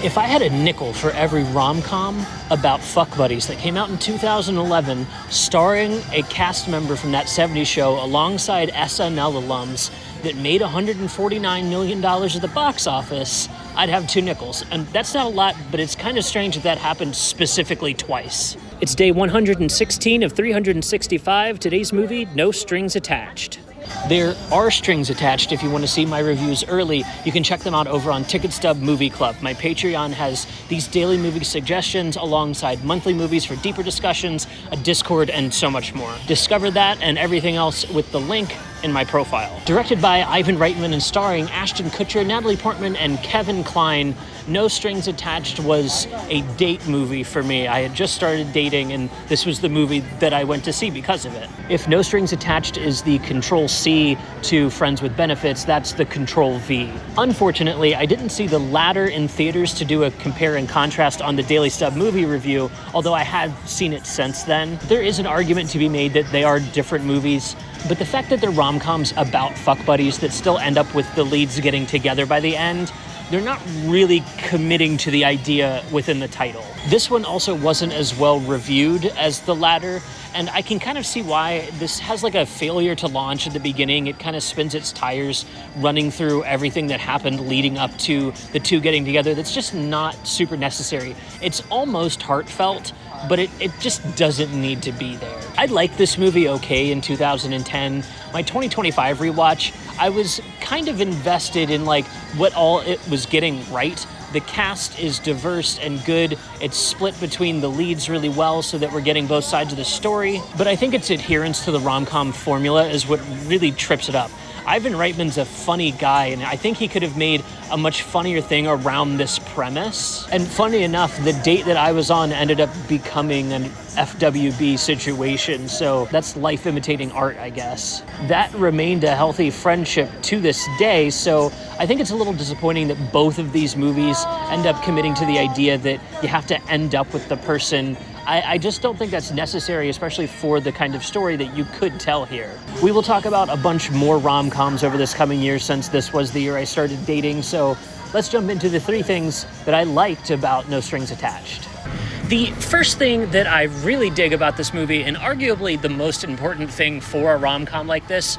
If I had a nickel for every rom-com about fuck buddies that came out in 2011, starring a cast member from that 70s show alongside SNL alums that made $149 million at the box office, I'd have 2 nickels. And that's not a lot, but it's kind of strange that happened specifically twice. It's day 116 of 365. Today's movie, No Strings Attached. There are strings attached if you want to see my reviews early. You can check them out over on Stub Movie Club. My Patreon has these daily movie suggestions alongside monthly movies for deeper discussions, a Discord, and so much more. Discover that and everything else with the link in my profile. Directed by Ivan Reitman and starring Ashton Kutcher, Natalie Portman, and Kevin Kline, No Strings Attached was a date movie for me. I had just started dating, and this was the movie that I went to see because of it. If No Strings Attached is the Ctrl+C to Friends with Benefits, that's the Ctrl+V. Unfortunately, I didn't see the latter in theaters to do a compare and contrast on the Daily Stub movie review, although I had seen it since then. There is an argument to be made that they are different movies, but the fact that they're rom-coms about fuck buddies that still end up with the leads getting together by the end, they're not really committing to the idea within the title. This one also wasn't as well reviewed as the latter, and I can kind of see why. This has like a failure to launch at the beginning. It kind of spins its tires running through everything that happened leading up to the two getting together. That's just not super necessary. It's almost heartfelt, but it just doesn't need to be there. I liked this movie okay in 2010. My 2025 rewatch, I was kind of invested in like what all it was getting right. The cast is diverse and good. It's split between the leads really well so that we're getting both sides of the story. But I think its adherence to the rom-com formula is what really trips it up. Ivan Reitman's a funny guy, and I think he could have made a much funnier thing around this premise. And funny enough, the date that I was on ended up becoming an FWB situation, so that's life imitating art, I guess. That remained a healthy friendship to this day, so I think it's a little disappointing that both of these movies end up committing to the idea that you have to end up with the person. I just don't think that's necessary, especially for the kind of story that you could tell here. We will talk about a bunch more rom-coms over this coming year since this was the year I started dating, so let's jump into the 3 things that I liked about No Strings Attached. The first thing that I really dig about this movie, and arguably the most important thing for a rom-com like this,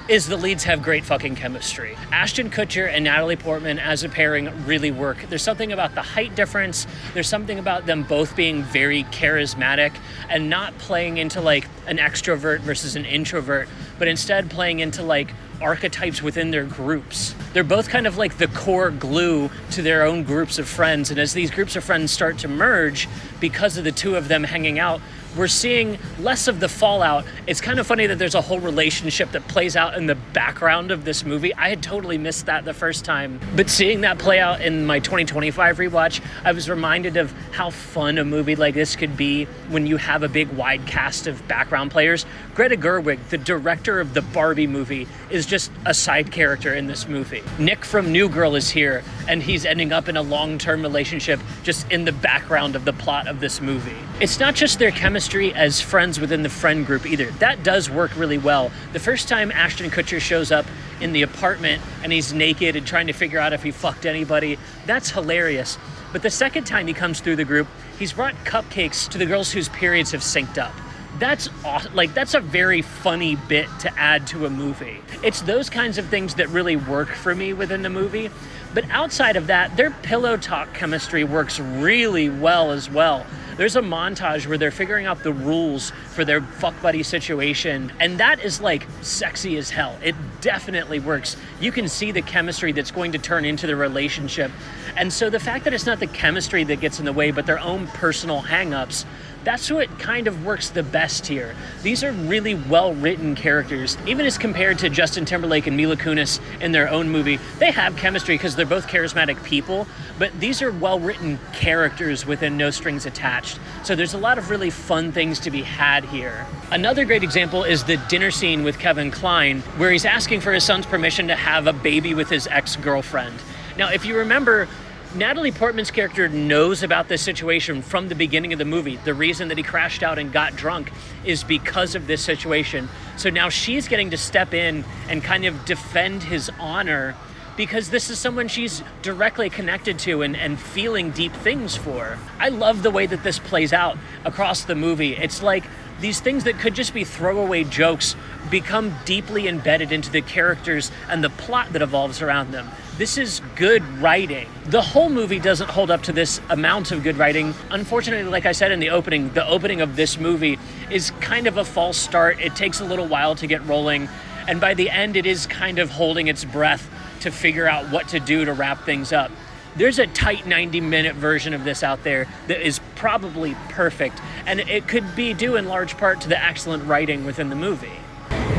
is the leads have great fucking chemistry. Ashton Kutcher and Natalie Portman as a pairing really work. There's something about the height difference. There's something about them both being very charismatic and not playing into like an extrovert versus an introvert, but instead playing into like archetypes within their groups. They're both kind of like the core glue to their own groups of friends, and as these groups of friends start to merge because of the two of them hanging out, we're seeing less of the fallout. It's kind of funny that there's a whole relationship that plays out in the background of this movie. I had totally missed that the first time, but seeing that play out in my 2025 rewatch, I was reminded of how fun a movie like this could be when you have a big wide cast of background players. Greta Gerwig, the director of the Barbie movie, is just a side character in this movie. Nick from New Girl is here, and he's ending up in a long-term relationship just in the background of the plot of this movie. It's not just their chemistry as friends within the friend group either. That does work really well. The first time Ashton Kutcher shows up in the apartment and he's naked and trying to figure out if he fucked anybody, that's hilarious. But the second time he comes through the group, he's brought cupcakes to the girls whose periods have synced up. That's awesome. Like, that's a very funny bit to add to a movie. It's those kinds of things that really work for me within the movie. But outside of that, their pillow talk chemistry works really well as well. There's a montage where they're figuring out the rules for their fuck buddy situation, and that is like sexy as hell. It definitely works. You can see the chemistry that's going to turn into the relationship. And so the fact that it's not the chemistry that gets in the way, but their own personal hang-ups, that's what kind of works the best here. These are really well-written characters. Even as compared to Justin Timberlake and Mila Kunis in their own movie, they have chemistry because they're both charismatic people, but these are well-written characters within No Strings Attached. So there's a lot of really fun things to be had here. Another great example is the dinner scene with Kevin Kline, where he's asking for his son's permission to have a baby with his ex-girlfriend. Now, if you remember, Natalie Portman's character knows about this situation from the beginning of the movie. The reason that he crashed out and got drunk is because of this situation. So now she's getting to step in and kind of defend his honor because this is someone she's directly connected to and feeling deep things for. I love the way that this plays out across the movie. It's like these things that could just be throwaway jokes become deeply embedded into the characters and the plot that evolves around them. This is good writing. The whole movie doesn't hold up to this amount of good writing. Unfortunately, like I said in the opening of this movie is kind of a false start. It takes a little while to get rolling, and by the end, it is kind of holding its breath to figure out what to do to wrap things up. There's a tight 90-minute version of this out there that is probably perfect, and it could be due in large part to the excellent writing within the movie.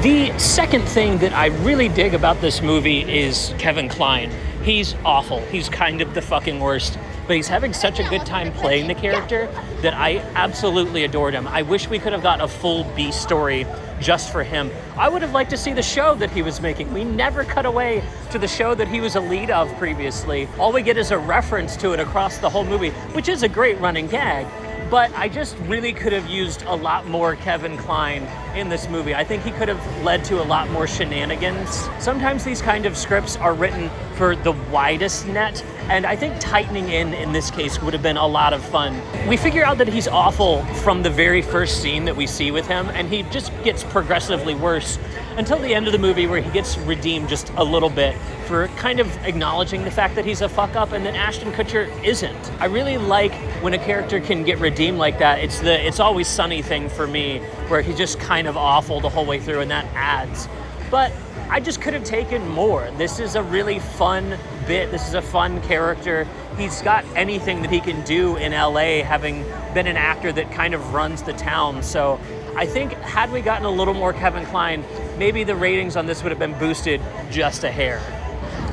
The second thing that I really dig about this movie is Kevin Kline. He's awful. He's kind of the fucking worst, but he's having such a good time playing the character that I absolutely adored him. I wish we could have got a full B story just for him. I would have liked to see the show that he was making. We never cut away to the show that he was a lead of previously. All we get is a reference to it across the whole movie, which is a great running gag. But I just really could have used a lot more Kevin Kline in this movie. I think he could have led to a lot more shenanigans. Sometimes these kind of scripts are written for the widest net, and I think tightening in this case would have been a lot of fun. We figure out that he's awful from the very first scene that we see with him, and he just gets progressively worse until the end of the movie, where he gets redeemed just a little bit for kind of acknowledging the fact that he's a fuck up and that Ashton Kutcher isn't. I really like when a character can get redeemed like that. It's Always Sunny thing for me, where he's just kind of awful the whole way through, and that adds. But I just could have taken more. This is a really fun bit. This is a fun character. He's got anything that he can do in LA, having been an actor that kind of runs the town. So I think had we gotten a little more Kevin Kline, maybe the ratings on this would have been boosted just a hair.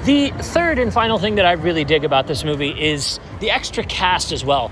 The third and final thing that I really dig about this movie is the extra cast as well.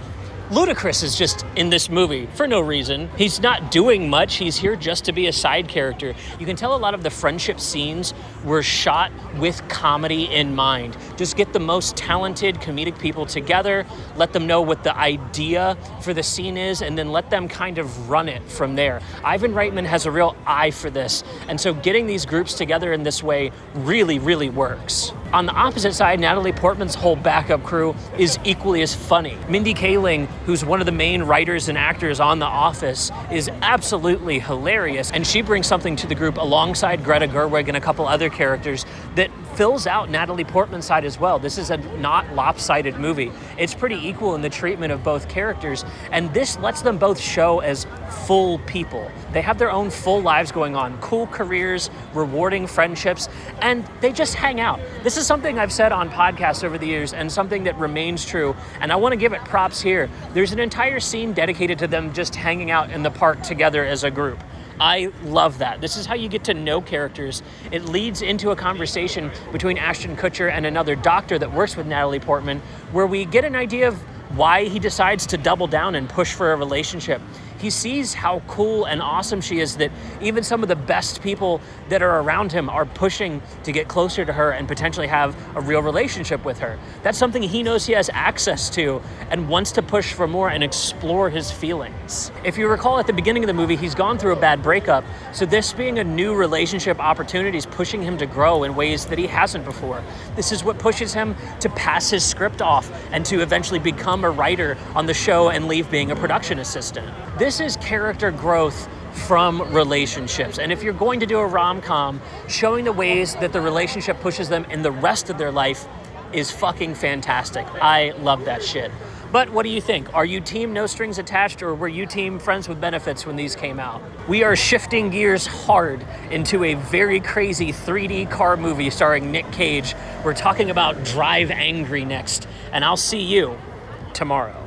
Ludacris is just in this movie for no reason. He's not doing much. He's here just to be a side character. You can tell a lot of the friendship scenes were shot with comedy in mind. Just get the most talented comedic people together, let them know what the idea for the scene is, and then let them kind of run it from there. Ivan Reitman has a real eye for this, and so getting these groups together in this way really, really works. On the opposite side, Natalie Portman's whole backup crew is equally as funny. Mindy Kaling, who's one of the main writers and actors on The Office, is absolutely hilarious, and she brings something to the group alongside Greta Gerwig and a couple other characters that fills out Natalie Portman's side as well. This is a not lopsided movie. It's pretty equal in the treatment of both characters, and this lets them both show as full people. They have their own full lives going on, cool careers, rewarding friendships, and they just hang out. This is something I've said on podcasts over the years and something that remains true, and I want to give it props here. There's an entire scene dedicated to them just hanging out in the park together as a group. I love that. This is how you get to know characters. It leads into a conversation between Ashton Kutcher and another doctor that works with Natalie Portman, where we get an idea of why he decides to double down and push for a relationship. He sees how cool and awesome she is that even some of the best people that are around him are pushing to get closer to her and potentially have a real relationship with her. That's something he knows he has access to and wants to push for more and explore his feelings. If you recall at the beginning of the movie, he's gone through a bad breakup, so this being a new relationship opportunity is pushing him to grow in ways that he hasn't before. This is what pushes him to pass his script off and to eventually become a writer on the show and leave being a production assistant. This is character growth from relationships. And if you're going to do a rom-com, showing the ways that the relationship pushes them in the rest of their life is fucking fantastic. I love that shit. But what do you think? Are you team no strings attached, or were you team friends with benefits when these came out? We are shifting gears hard into a very crazy 3D car movie starring Nick Cage. We're talking about Drive Angry next, and I'll see you tomorrow.